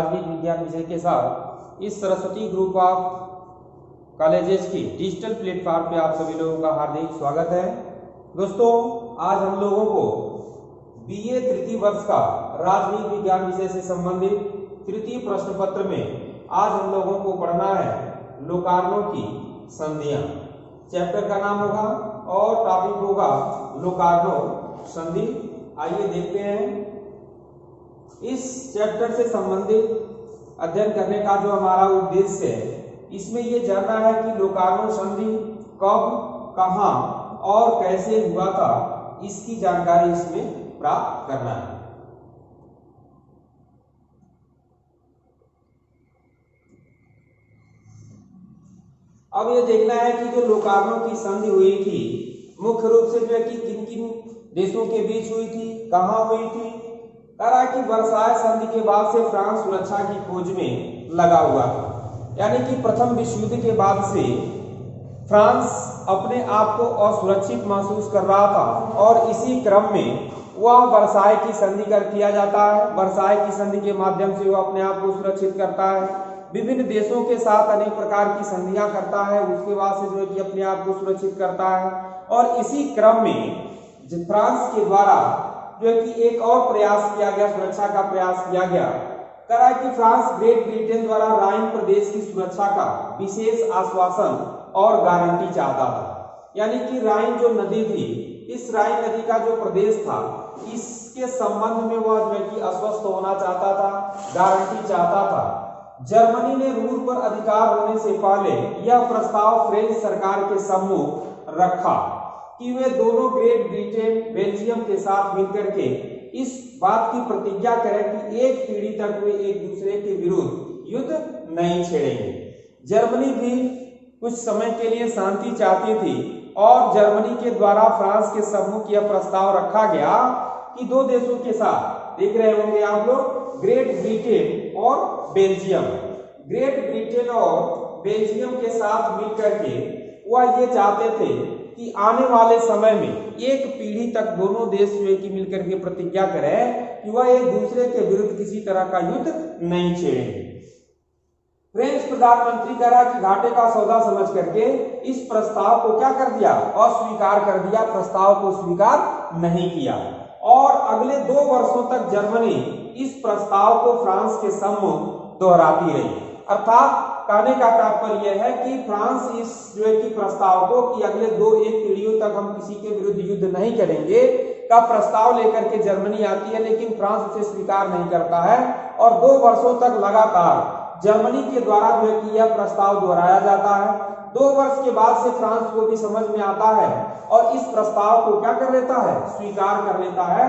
राजनीति विज्ञान विषय के साथ इस सरस्वती ग्रुप ऑफ कॉलेजेस की डिजिटल प्लेटफॉर्म पे आप सभी लोगों का हार्दिक स्वागत है। दोस्तों, आज हम लोगों को बीए तृतीय वर्ष का राजनीति विज्ञान विषय से संबंधित तृतीय प्रश्न पत्र में आज हम लोगों को पढ़ना है लोकार्नो की संधियां। चैप्टर का नाम होगा और टॉपिक होगा लोकार्नो संधि। आइए देखते हैं इस चैप्टर से संबंधित अध्ययन करने का जो हमारा उद्देश्य है, इसमें ये जानना है कि लोकार्नो संधि कब, कहां और कैसे हुआ था, इसकी जानकारी इसमें प्राप्त करना है। अब ये देखना है कि जो लोकार्नो की संधि हुई थी मुख्य रूप से जो है कि किन किन देशों के बीच हुई थी, कहां हुई थी। कहा कि वर्साय संधि के बाद से फ्रांस सुरक्षा की खोज में लगा हुआ था, यानी कि प्रथम विश्व युद्ध के बाद से फ्रांस अपने आप को असुरक्षित महसूस कर रहा था और इसी क्रम में वह वर्साय की संधि कर किया जाता है। वर्साय की संधि के माध्यम से वह अपने आप को सुरक्षित करता है, विभिन्न देशों के साथ अनेक प्रकार की संधियां करता है, उसके बाद से जो है कि अपने आप को सुरक्षित करता है। और इसी क्रम में फ्रांस के द्वारा जो है कि एक और प्रयास किया गया, सुरक्षा का प्रयास किया गया। कहा कि फ्रांस ग्रेट ब्रिटेन द्वारा राइन प्रदेश की सुरक्षा का विशेष आश्वासन और गारंटी चाहता था, यानी कि राइन जो नदी थी, इस राइन नदी का जो प्रदेश था, इसके संबंध में वह जो है कि आश्वस्त होना चाहता था, गारंटी चाहता था। जर्मनी ने रूर पर अधिकार होने से पहले यह प्रस्ताव फ्रेंच सरकार के सम्मुख रखा कि वे दोनों ग्रेट ब्रिटेन बेल्जियम के साथ मिलकर के इस बात की प्रतिज्ञा करें कि एक पीढ़ी तक वे एक दूसरे के विरुद्ध युद्ध नहीं छेड़ेंगे। जर्मनी भी कुछ समय के लिए शांति चाहती थी और जर्मनी के द्वारा फ्रांस के सम्मुख यह प्रस्ताव रखा गया कि दो देशों के साथ, देख रहे होंगे आप लोग, ग्रेट ब्रिटेन और बेल्जियम, ग्रेट ब्रिटेन और बेल्जियम के साथ मिलकर के वह ये चाहते थे कि आने वाले समय में एक पीढ़ी तक दोनों देश जो है कि मिलकर के प्रतिज्ञा करें कि वह एक दूसरे के विरुद्ध किसी तरह का युद्ध नहीं छेड़ेंगे। फ्रेंच प्रधानमंत्री कह रहा कि घाटे का सौदा समझ करके इस प्रस्ताव को क्या कर दिया, अस्वीकार कर दिया, प्रस्ताव को स्वीकार नहीं किया। और अगले 2 वर्षों तक जर्मनी इस प्रस्ताव को फ्रांस के सम्मुख दोहराती रही। अर्थात कहने का तात्पर्य यह है कि फ्रांस इस जो है कि प्रस्ताव को कि अगले 1 पीढ़ियों तक हम किसी के विरुद्ध युद्ध नहीं करेंगे का प्रस्ताव लेकर के जर्मनी आती है, लेकिन फ्रांस उसे स्वीकार नहीं करता है। और 2 वर्षों तक लगातार जर्मनी के द्वारा जो है कि यह प्रस्ताव दोहराया जाता है। 2 वर्ष के बाद से फ्रांस को भी समझ में आता है और इस प्रस्ताव को क्या कर लेता है, स्वीकार कर लेता है।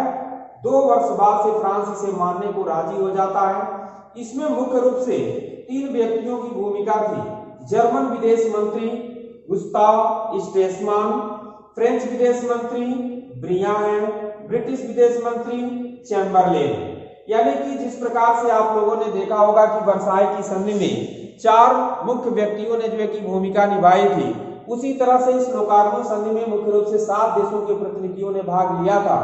2 वर्ष बाद से फ्रांस इसे मानने को राजी हो जाता है। इसमें मुख्य रूप से 3 व्यक्तियों की भूमिका थी। जर्मन विदेश मंत्री गुस्ताव स्ट्रेसमान, फ्रेंच विदेश मंत्री ब्रियान, ब्रिटिश विदेश मंत्री चैम्बरलेन। यानी कि जिस प्रकार से आप लोगों ने देखा होगा कि वर्साय की संधि में 4 मुख्य व्यक्तियों ने जो है कि भूमिका निभाई थी, उसी तरह से इस लोकार्नो संधि में मुख्य रूप से 7 देशों के प्रतिनिधियों ने भाग लिया था।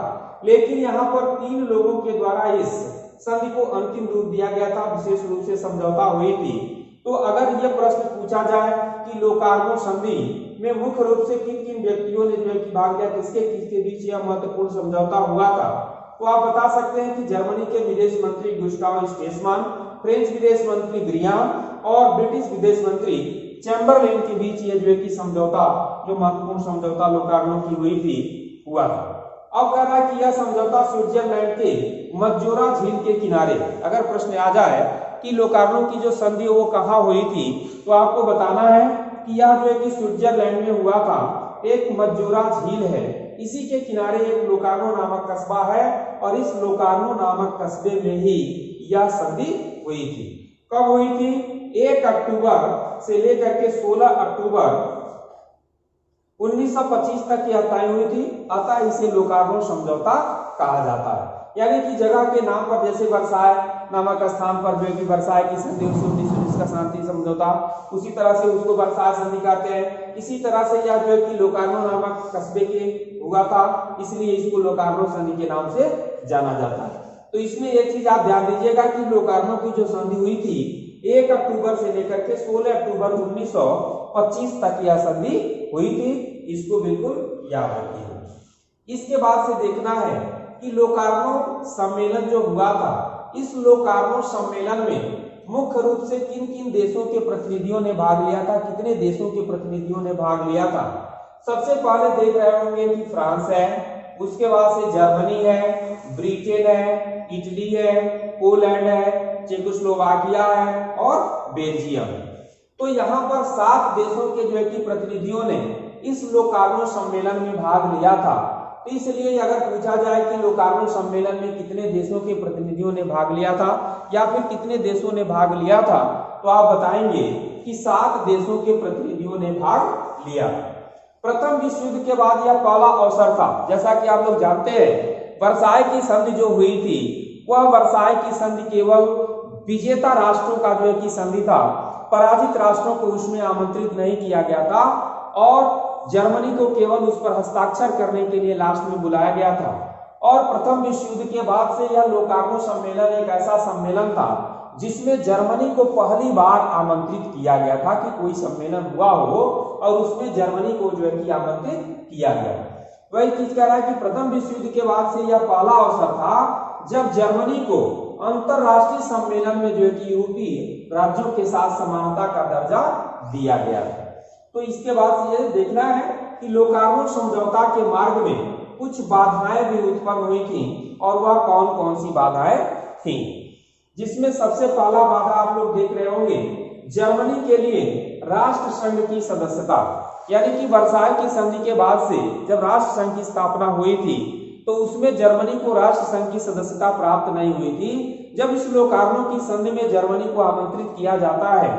लेकिन यहाँ पर 3 लोगों के द्वारा इस संधि को अंतिम रूप दिया गया था, विशेष रूप से समझौता हुई थी। तो अगर यह प्रश्न पूछा जाए कि लोकार्नो संधि में मुख्य रूप से किन किन व्यक्तियों ने जो है कि भाग लिया, किसके किसके बीच यह महत्वपूर्ण समझौता हुआ था, तो आप बता सकते हैं कि जर्मनी के विदेश मंत्री गुस्ताव स्ट्रेसमान, फ्रेंच विदेश मंत्री ब्रियान और ब्रिटिश विदेश मंत्री चैम्बरलेन के बीच ये जो है कि समझौता, जो महत्वपूर्ण समझौता लोकार्नो की हुई थी, हुआ था। अब कह रहा है कि यह समझौता स्विट्जरलैंड के मज्जोरा झील के किनारे, अगर प्रश्न आ जाए कि लोकार्नो की जो संधि वो कहाँ हुई थी, तो आपको बताना है कि यह जो है कि स्विट्जरलैंड में हुआ था। एक मज्जोरा झील है, इसी के किनारे एक लोकार्नो नामक कस्बा है और इस लोकार्नो नामक कस्बे में ही यह संधि हुई थी। कब हुई थी? 1 अक्टूबर से लेकर के 16 अक्टूबर 1925 तक यह तय हुई थी। अतः इसे लोकार्नो समझौता कहा जाता है। यानी कि जगह के नाम पर, जैसे वर्साय नामक स्थान पर जो है कि वर्साय की संधि 1919 का शांति समझौता, उसी तरह से उसको वर्साय संधि कहते हैं। इसी तरह से यह जो है कि लोकार्नो नामक कस्बे के हुआ था, इसलिए इसको लोकार्नो संधि के नाम से जाना जाता है। तो इसमें एक चीज आप ध्यान दीजिएगा कि लोकार्नो की जो संधि हुई थी 1 अक्टूबर से लेकर के 16 अक्टूबर 1925 तक यह संधि हुई थी। इसको बिल्कुल याद रखिएगा। इसके बाद से देखना है कि लोकार्नो सम्मेलन जो हुआ था, इस लोकार्नो सम्मेलन में मुख्य रूप से किन किन देशों के प्रतिनिधियों ने भाग लिया था, कितने देशों के प्रतिनिधियों ने भाग लिया था। सबसे पहले देख रहे होंगे कि फ्रांस है, उसके बाद से जर्मनी है, ब्रिटेन है, इटली है, पोलैंड है, चेकोस्लोवाकिया है और बेल्जियम। तो यहाँ पर 7 देशों के जो है कि प्रतिनिधियों ने इस लोकार्नो सम्मेलन में भाग लिया था। तो इसलिए अगर पूछा जाए कि लोकार्नो सम्मेलन में कितने देशों के प्रतिनिधियों ने भाग लिया था या फिर कितने देशों ने भाग लिया था, तो आप बताएंगे कि 7 देशों के प्रतिनिधियों ने भाग लिया। प्रथम विश्व युद्ध के बाद यह पहला अवसर था। जैसा कि आप लोग जानते हैं, वर्साई की संधि जो हुई थी, वह वर्साई की संधि केवल विजेता राष्ट्रों का जो है कि संधि था, पराजित राष्ट्रों को उसमें आमंत्रित नहीं किया गया था और जर्मनी को केवल उस पर हस्ताक्षर करने के लिए लास्ट में बुलाया गया था। और प्रथम विश्व युद्ध के बाद से यह लोकार्नो सम्मेलन एक ऐसा सम्मेलन था जिसमें जर्मनी को पहली बार आमंत्रित किया गया था कि कोई सम्मेलन हुआ हो और उसमें जर्मनी को जो है कि आमंत्रित किया गया। वही चीज कह रहा है कि प्रथम विश्व युद्ध के बाद से यह पहला अवसर था जब जर्मनी को अंतरराष्ट्रीय सम्मेलन में जो है कि यूरोपीय राज्यों के साथ समानता का दर्जा दिया गया था। तो इसके बाद ये देखना है कि लोकार्नो समझौता के मार्ग में कुछ बाधाएं भी उत्पन्न हुई थी और वह कौन कौन सी बाधाएं थी, जिसमें सबसे पहला बाधा आप लोग देख रहे होंगे, जर्मनी के लिए राष्ट्र संघ की सदस्यता। यानी कि वर्साई की संधि के बाद से जब राष्ट्र संघ की स्थापना हुई थी तो उसमें जर्मनी को राष्ट्र संघ की सदस्यता प्राप्त नहीं हुई थी। जब इस लोकार्नो की संधि में जर्मनी को आमंत्रित किया जाता है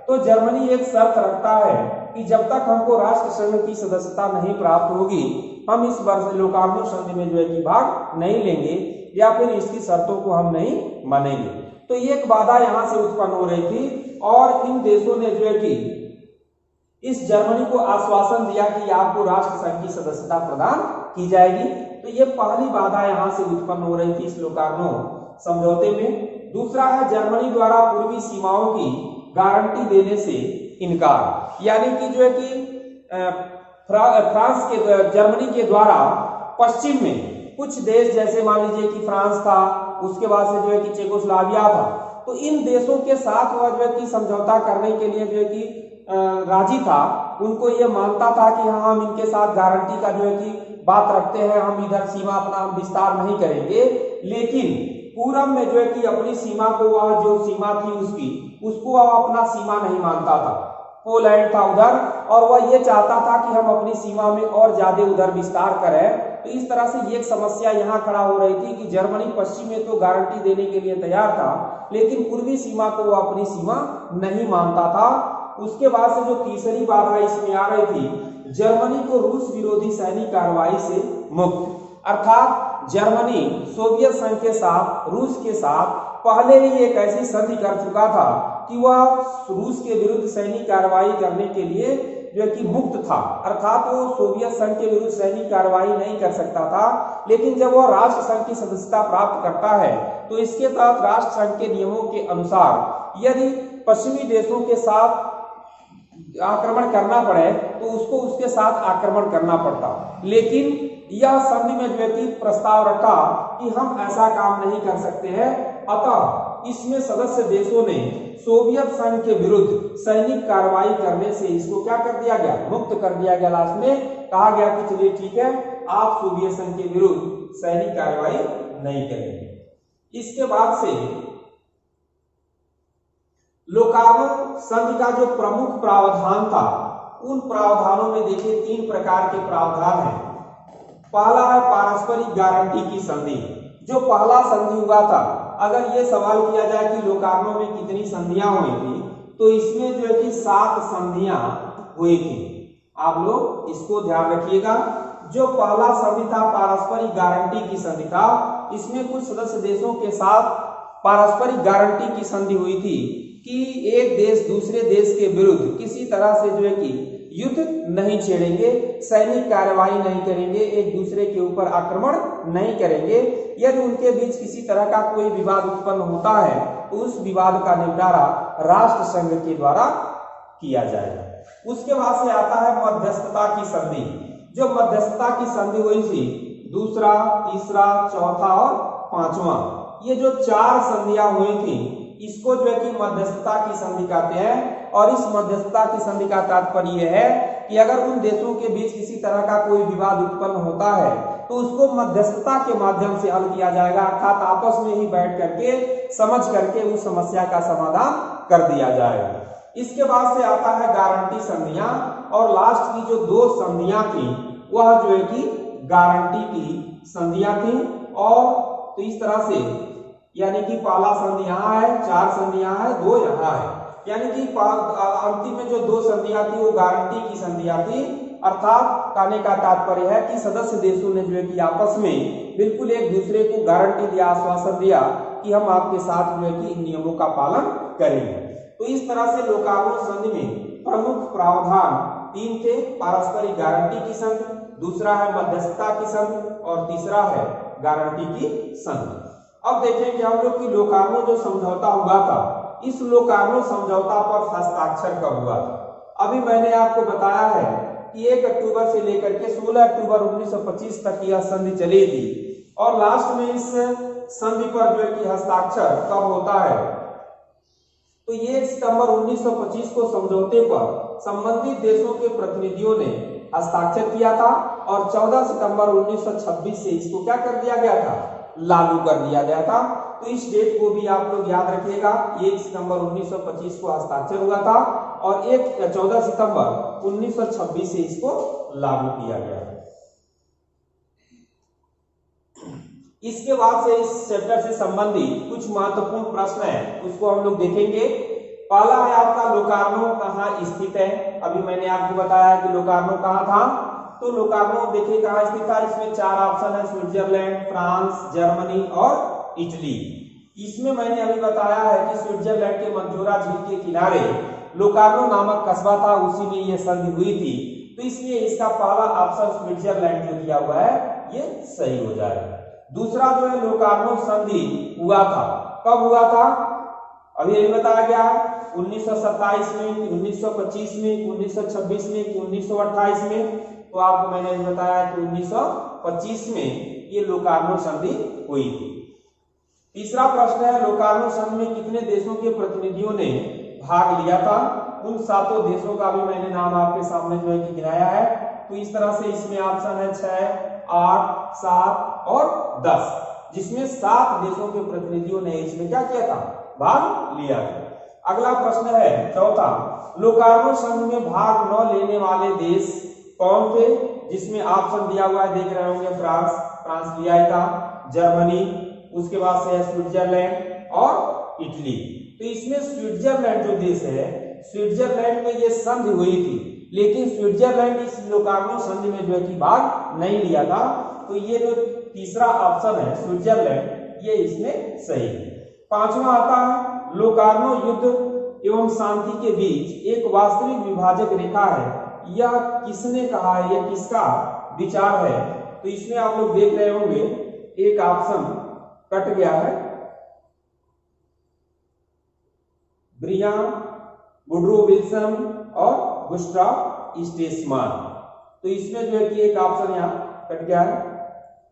तो जर्मनी एक शर्त रखता है कि जब तक हमको राष्ट्र संघ की सदस्यता नहीं प्राप्त होगी, हम इस वर्ष लोकार्नो संधि में जो है कि भाग नहीं लेंगे या फिर इसकी शर्तों को हम नहीं मानेंगे। तो एक बाधा यहाँ से उत्पन्न हो रही थी और इन देशों ने जो है कि इस जर्मनी को आश्वासन दिया कि आपको राष्ट्र संघ की सदस्यता प्रदान की जाएगी। तो ये पहली बाधा यहाँ से उत्पन्न हो रही थी इस लोकार्नो समझौते में। दूसरा है जर्मनी द्वारा पूर्वी सीमाओं की गारंटी देने से इनकार। यानी कि जो है कि फ्रांस के जर्मनी के द्वारा पश्चिम में कुछ देश जैसे मान लीजिए कि फ्रांस था, उसके बाद से जो है कि चेकोस्लोवाकिया था, तो इन देशों के साथ वह जो है कि समझौता करने के लिए जो है कि राजी था। उनको ये मानता था कि हाँ हम इनके साथ गारंटी का जो है कि बात रखते हैं, हम इधर सीमा अपना विस्तार नहीं करेंगे, लेकिन पूरब में जो है कि अपनी सीमा को, वह जो सीमा थी उसको वह अपना सीमा नहीं मानता था। पोलैंड था उधर और वह ये चाहता था कि हम अपनी सीमा में और ज्यादा उधर विस्तार करें। तो इस तरह से एक समस्या यहाँ खड़ा हो रही थी कि जर्मनी पश्चिम में तो गारंटी देने के लिए तैयार था, लेकिन पूर्वी सीमा को वह अपनी सीमा नहीं मानता था। उसके बाद से जो तीसरी बाधा इसमें आ रही थी, जर्मनी को रूस विरोधी सैनिक कार्रवाई से मुक्त। अर्थात जर्मनी सोवियत संघ के साथ, रूस के साथ पहले ही एक ऐसी संधि कर चुका था कि वह रूस के विरुद्ध सैनिक कार्रवाई करने के लिए जो है कि मुक्त था। अर्थात वो सोवियत संघ के विरुद्ध सैनिक कार्रवाई नहीं कर सकता था, लेकिन जब वह राष्ट्र संघ की सदस्यता प्राप्त करता है तो इसके तहत राष्ट्र संघ के नियमों के अनुसार यदि पश्चिमी देशों के साथ आक्रमण करना पड़े तो उसको उसके साथ आक्रमण करना पड़ता। लेकिन यह संधि में जो है कि प्रस्ताव रखा कि हम ऐसा काम नहीं कर सकते हैं, अतः इसमें सदस्य देशों ने सोवियत संघ के विरुद्ध सैनिक कार्रवाई करने से इसको क्या कर दिया गया, मुक्त कर दिया गया। लास्ट में कहा गया कि चलिए ठीक है, आप सोवियत संघ के विरुद्ध सैनिक कार्रवाई नहीं करेंगे। इसके बाद से लोकार्नो संधि का जो प्रमुख प्रावधान था, उन प्रावधानों में देखिए 3 प्रकार के प्रावधान हैं। पहला है पारस्परिक गारंटी की संधि। जो पहला संधि हुआ था, अगर ये सवाल किया जाए कि लोकार्नो में कितनी संधियां हुई थी, तो इसमें जो है कि 7 संधियां हुई थी। आप लोग इसको ध्यान रखिएगा। जो पहला संधि था पारस्परिक गारंटी की संधि था, इसमें कुछ सदस्य देशों के साथ पारस्परिक गारंटी की संधि हुई थी कि एक देश दूसरे देश के विरुद्ध किसी तरह से जो है कि युद्ध नहीं छेड़ेंगे, सैनिक कार्रवाई नहीं करेंगे, एक दूसरे के ऊपर आक्रमण नहीं करेंगे। यदि उनके बीच किसी तरह का कोई विवाद उत्पन्न होता है तो उस विवाद का निपटारा राष्ट्र संघ के द्वारा किया जाएगा। उसके बाद से आता है मध्यस्थता की संधि। जो मध्यस्थता की संधि हुई थी, दूसरा, तीसरा, चौथा और पांचवा, ये जो 4 संधियां हुई थी, इसको जो है कि मध्यस्थता की संधि कहते हैं। और इस मध्यस्थता की संधि का तात्पर्य यह है कि अगर उन देशों के बीच किसी तरह का कोई विवाद उत्पन्न होता है तो उसको मध्यस्थता के माध्यम से हल किया जाएगा, अर्थात आपस में ही बैठ करके समझ करके उस समस्या का समाधान कर दिया जाएगा। इसके बाद से आता है गारंटी संधियां, और लास्ट की जो 2 संधियां थी वह जो है कि गारंटी की संधियां थी। और तो इस तरह से यानी कि पहला संधि यहाँ है, 4 संधियां है, 2 यहाँ है, यानी कि अंतिम में जो 2 संधियां थी वो गारंटी की संधियां थी। अर्थात कहने का तात्पर्य है कि सदस्य देशों ने जो है कि आपस में बिल्कुल एक दूसरे को गारंटी दिया, आश्वासन दिया कि हम आपके साथ जो है कि इन नियमों का पालन करेंगे। तो इस तरह से लोकार्नो संधि में प्रमुख प्रावधान 3 थे। पारस्परिक गारंटी की संधि, दूसरा है मध्यस्थता की संधि और तीसरा है गारंटी की संधि। अब देखेंगे हम लोग कि लोकार्नो जो समझौता हुआ था, इस लोकार्नो समझौता पर हस्ताक्षर कब हुआ था। अभी मैंने आपको बताया है कि 1 अक्टूबर से लेकर के 16 अक्टूबर 1925 तक यह संधि चली थी, और लास्ट में इस संधि पर जो है कि हस्ताक्षर कब होता है, तो 1 सितंबर 1925 को समझौते पर संबंधित देशों के प्रतिनिधियों ने हस्ताक्षर किया था, और 14 सितंबर 1926 से इसको क्या कर दिया गया था, लागू कर दिया गया था। तो इस डेट को भी आप लोग याद रखिएगा, 1 सितंबर 1925 को हस्ताक्षर हुआ था और 14 सितंबर 1926 से इसको लागू किया गया। इसके बाद से इस चैप्टर से संबंधित कुछ महत्वपूर्ण प्रश्न हैं, उसको हम लोग देखेंगे। पहला है आपका लोकार्नो कहाँ स्थित है। अभी मैंने आपको बताया कि लोकार्नो कहाँ था, तो लोकार्नो देखिए कहाँ स्थित था। इसमें 4 ऑप्शन है, स्विट्जरलैंड, फ्रांस, जर्मनी और इटली। इसमें मैंने अभी बताया है कि स्विट्जरलैंड के मंजोरा झील के किनारे लोकार्नो नामक कस्बा था, उसी में ये संधि हुई थी, तो इसलिए इसका पहला ऑप्शन स्विट्जरलैंड जो दिया हुआ है ये सही हो जाएगा। दूसरा जो है लोकार्नो संधि हुआ था, कब हुआ था, अभी यही बताया गया है, 1927 में, 1925 में, 1926 में, 1928 में। तो आपको मैंने बताया कि 1925 में ये लोकार्नो संधि हुई थी। तीसरा प्रश्न है लोकार्नो संधि में कितने देशों के प्रतिनिधियों ने भाग लिया था। उन 7 देशों का भी मैंने नाम आपके सामने जो है कि गिनाया है। तो इस तरह से इसमें ऑप्शन है 6, 8, 7 और 10, जिसमें 7 देशों के प्रतिनिधियों ने इसमें क्या किया था, भाग लिया था। अगला प्रश्न है चौथा, लोकार्नो संधि में भाग न लेने वाले देश कौन थे, जिसमें ऑप्शन दिया हुआ है, देख रहे होंगे, फ्रांस लिया था, जर्मनी, उसके बाद से है स्विट्जरलैंड और इटली। तो इसमें स्विट्जरलैंड जो देश है, स्विट्जरलैंड में ये संधि हुई थी, लेकिन स्विट्जरलैंड इस लोकार्नो संधि में जो है कि भाग नहीं लिया था। तो ये जो तीसरा ऑप्शन है स्विट्जरलैंड, ये इसमें सही है। पांचवा आता है लोकार्नो युद्ध एवं शांति के बीच एक वास्तविक विभाजक रेखा है, यह किसने कहा है, यह किसका विचार है। तो इसमें आप लोग देख रहे होंगे एक ऑप्शन कट गया है, ब्रियाम, वुड्रो विल्सन और गुस्टाव स्ट्रेसमान। तो इसमें जो है कि एक ऑप्शन यहाँ कट गया है।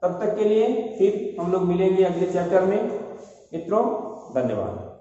तब तक के लिए फिर हम लोग मिलेंगे अगले चैप्टर में। मित्रों धन्यवाद।